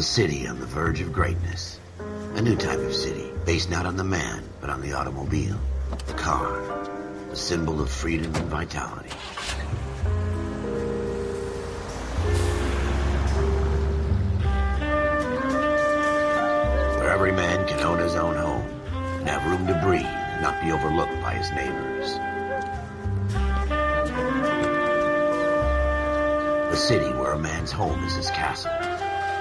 A city on the verge of greatness. A new type of city, based not on the man, but on the automobile. The car. The symbol of freedom and vitality. Where every man can own his own home and have room to breathe and not be overlooked by his neighbors. A city where a man's home is his castle.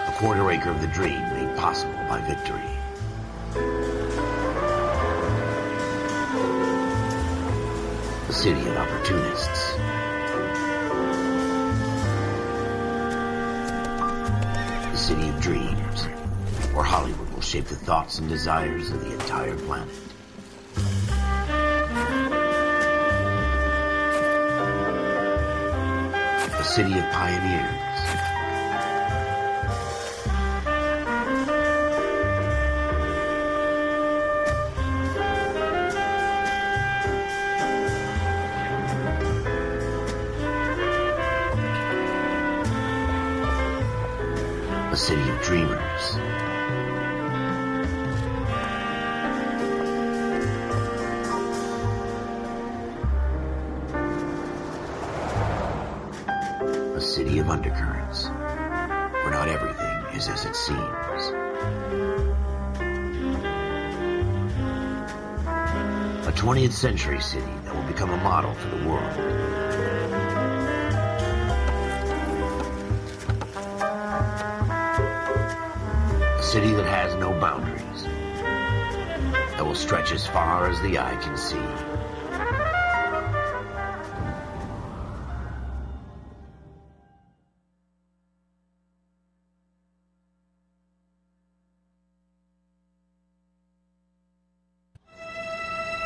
A quarter acre of the dream made possible by victory. A city of opportunists. A city of dreams, where Hollywood will shape the thoughts and desires of the entire planet. A city of pioneers. A city of dreamers. A city of undercurrents, where not everything is as it seems. A 20th century city that will become a model for the world. A city that has no boundaries, that will stretch as far as the eye can see.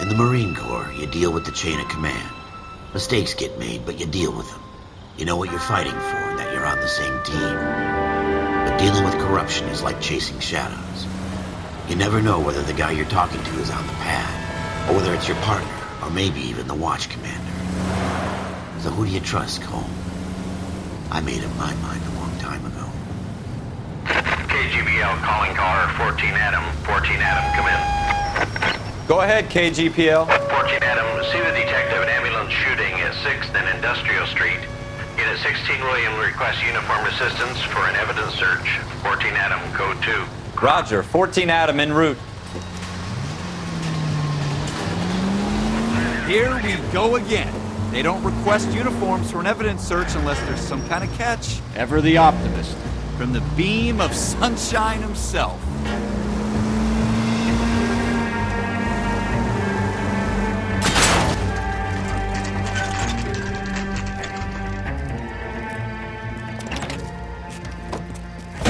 In the Marine Corps, you deal with the chain of command. Mistakes get made, but you deal with them. You know what you're fighting for and that you're on the same team. But dealing with corruption is like chasing shadows. You never know whether the guy you're talking to is on the pad, or whether it's your partner, or maybe even the watch commander. So who do you trust, Cole? I made up my mind a long time ago. KGBL calling caller 14 Adam. 14 Adam, come in. Go ahead, KGPL. 14 Adam, see the detective an ambulance shooting at 6th and Industrial Street. Unit 16 William requests uniformed assistance for an evidence search. 14 Adam, code 2. Roger, 14 Adam en route. Here we go again. They don't request uniforms for an evidence search unless there's some kind of catch. Ever the optimist. From the beam of sunshine himself.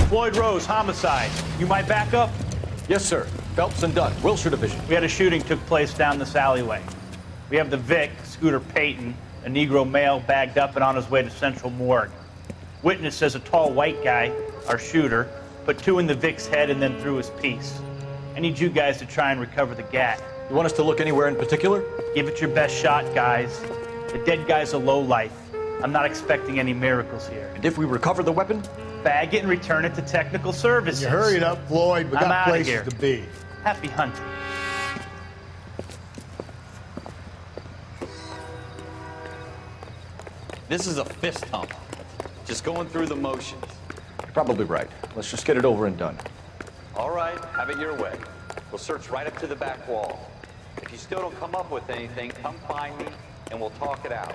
Floyd Rose, homicide. You might back up? Yes, sir. Phelps and Dunn, Wilshire Division. We had a shooting took place down this alleyway. We have the Vic, Scooter Payton, a Negro male bagged up and on his way to Central Morgue. Witness says a tall white guy, our shooter, put 2 in the Vic's head and then threw his piece. I need you guys to try and recover the gat. You want us to look anywhere in particular? Give it your best shot, guys. The dead guy's a lowlife. I'm not expecting any miracles here. And if we recover the weapon? Bag it and return it to technical services. You hurry it up, Floyd. We I'm got outta places here. to be. Happy hunting. This is a fist hump. Just going through the motions. You're probably right. Let's just get it over and done. All right, have it your way. We'll search right up to the back wall. If you still don't come up with anything, come find me and we'll talk it out.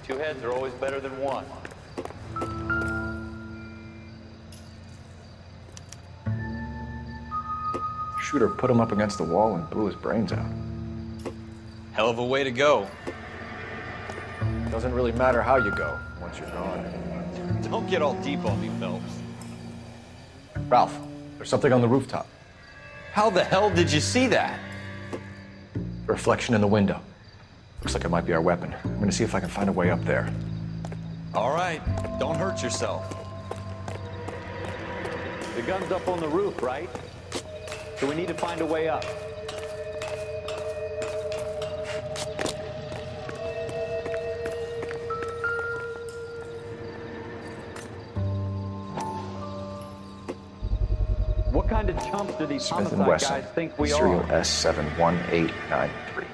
2 heads are always better than 1. Shooter put him up against the wall and blew his brains out. Hell of a way to go. Doesn't really matter how you go once you're gone. Don't get all deep on me, Phelps. Ralph, there's something on the rooftop. How the hell did you see that? A reflection in the window. Looks like it might be our weapon. I'm gonna see if I can find a way up there. All right, don't hurt yourself. The gun's up on the roof, right? So we need to find a way up. What kind of chumps do these Smith & homicide Wesson, guys think we serial are? S71893.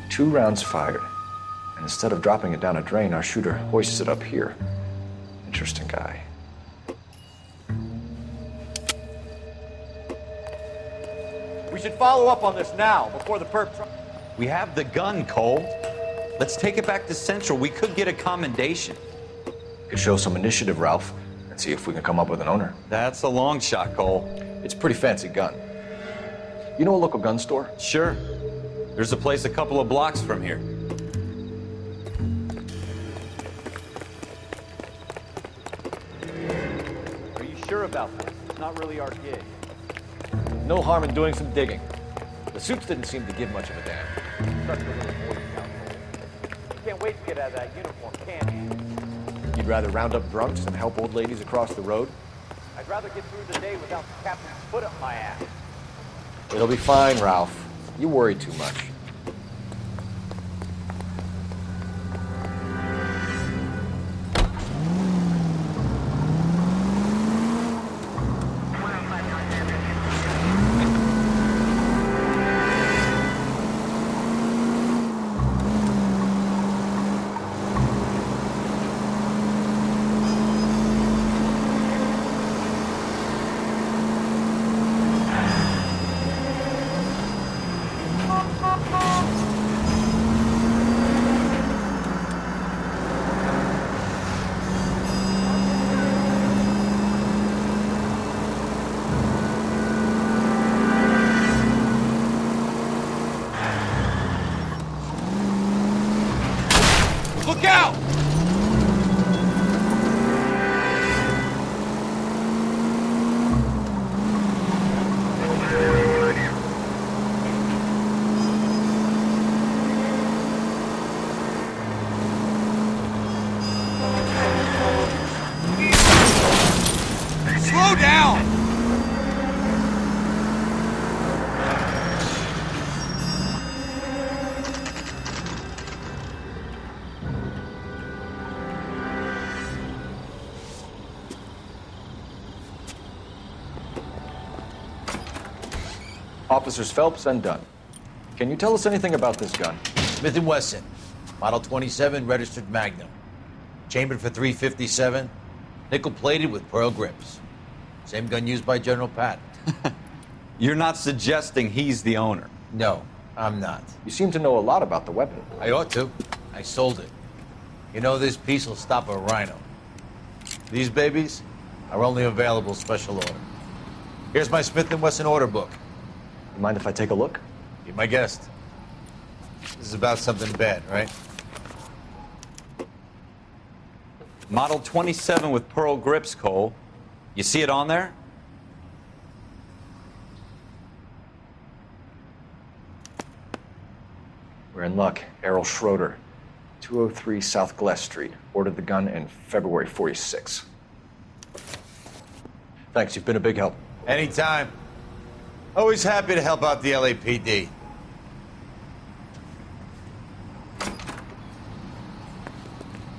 Two rounds fired. And instead of dropping it down a drain, our shooter hoists it up here. Interesting guy. We should follow up on this now, before the perp... We have the gun, Cole. Let's take it back to Central. We could get a commendation. Could show some initiative, Ralph, and see if we can come up with an owner. That's a long shot, Cole. It's a pretty fancy gun. You know a local gun store? Sure. There's a place a couple of blocks from here. Are you sure about this? It's not really our gig. No harm in doing some digging. The suits didn't seem to give much of a damn. Such a little Boy Scout. You can't wait to get out of that uniform, can you? You'd rather round up drunks than help old ladies across the road? I'd rather get through the day without the captain's foot up my ass. It'll be fine, Ralph. You worry too much. Look out! Slow down! Officers Phelps and Dunn. Can you tell us anything about this gun? Smith & Wesson, Model 27, registered Magnum. Chambered for .357, nickel-plated with pearl grips. Same gun used by General Patton. You're not suggesting he's the owner. No, I'm not. You seem to know a lot about the weapon. I ought to. I sold it. You know, this piece will stop a rhino. These babies are only available special order. Here's my Smith & Wesson order book. You mind if I take a look? Be my guest. This is about something bad, right? Model 27 with pearl grips, Cole. You see it on there? We're in luck. Errol Schroeder, 203 South Glass Street. Ordered the gun in February '46. Thanks, you've been a big help. Anytime. Always happy to help out the LAPD.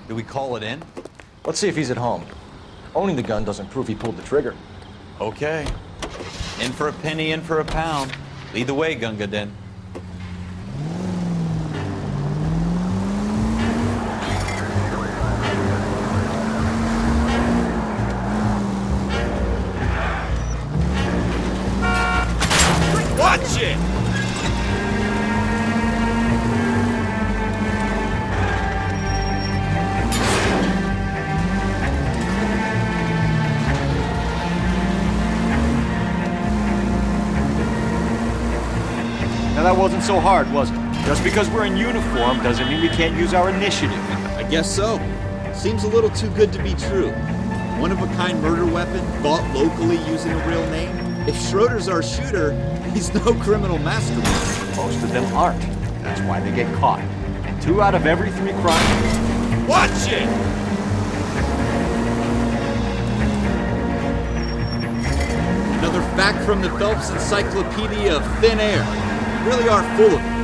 Do we call it in? Let's see if he's at home. Owning the gun doesn't prove he pulled the trigger. Okay. In for a penny, in for a pound. Lead the way, Gunga Din. Watch it! Now that wasn't so hard, was it? Just because we're in uniform doesn't mean we can't use our initiative. I guess so. Seems a little too good to be true. One-of-a-kind murder weapon bought locally using a real name. If Schroeder's our shooter, he's no criminal mastermind. Most of them aren't. That's why they get caught. 2 out of every 3 crimes. Watch it! Another fact from the Phelps Encyclopedia of Thin Air. You really are full of it.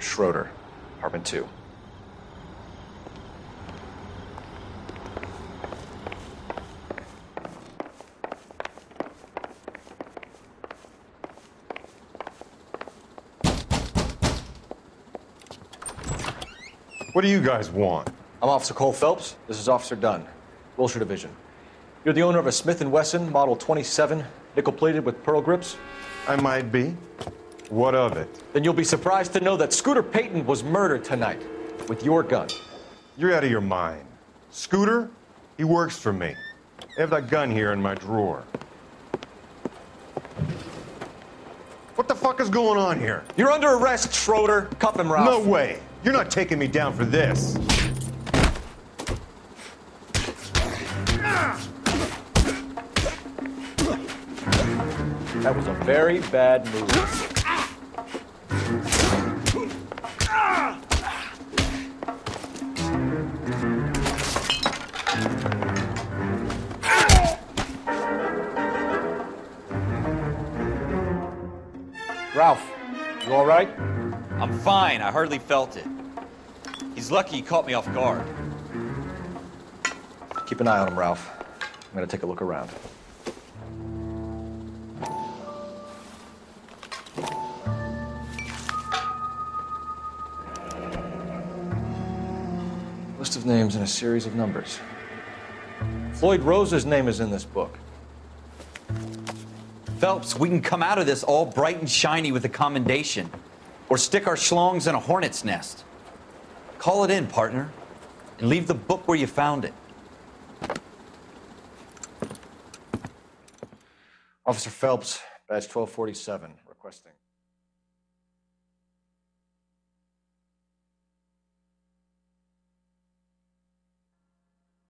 Schroeder, apartment 2. What do you guys want? I'm Officer Cole Phelps. This is Officer Dunn, Wilshire Division. You're the owner of a Smith & Wesson Model 27, nickel-plated with pearl grips? I might be. What of it? Then you'll be surprised to know that Scooter Payton was murdered tonight with your gun. You're out of your mind. Scooter? He works for me. I have that gun here in my drawer. What the fuck is going on here? You're under arrest, Schroeder. Cuff him, Ralph. No way. You're not taking me down for this. That was a very bad move. Ralph, you all right? I'm fine. I hardly felt it. He's lucky he caught me off guard. Keep an eye on him, Ralph. I'm gonna take a look around. List of names and a series of numbers. Floyd Rose's name is in this book. Phelps, we can come out of this all bright and shiny with a commendation. Or stick our schlongs in a hornet's nest. Call it in, partner. And leave the book where you found it. Officer Phelps, badge 1247, requesting.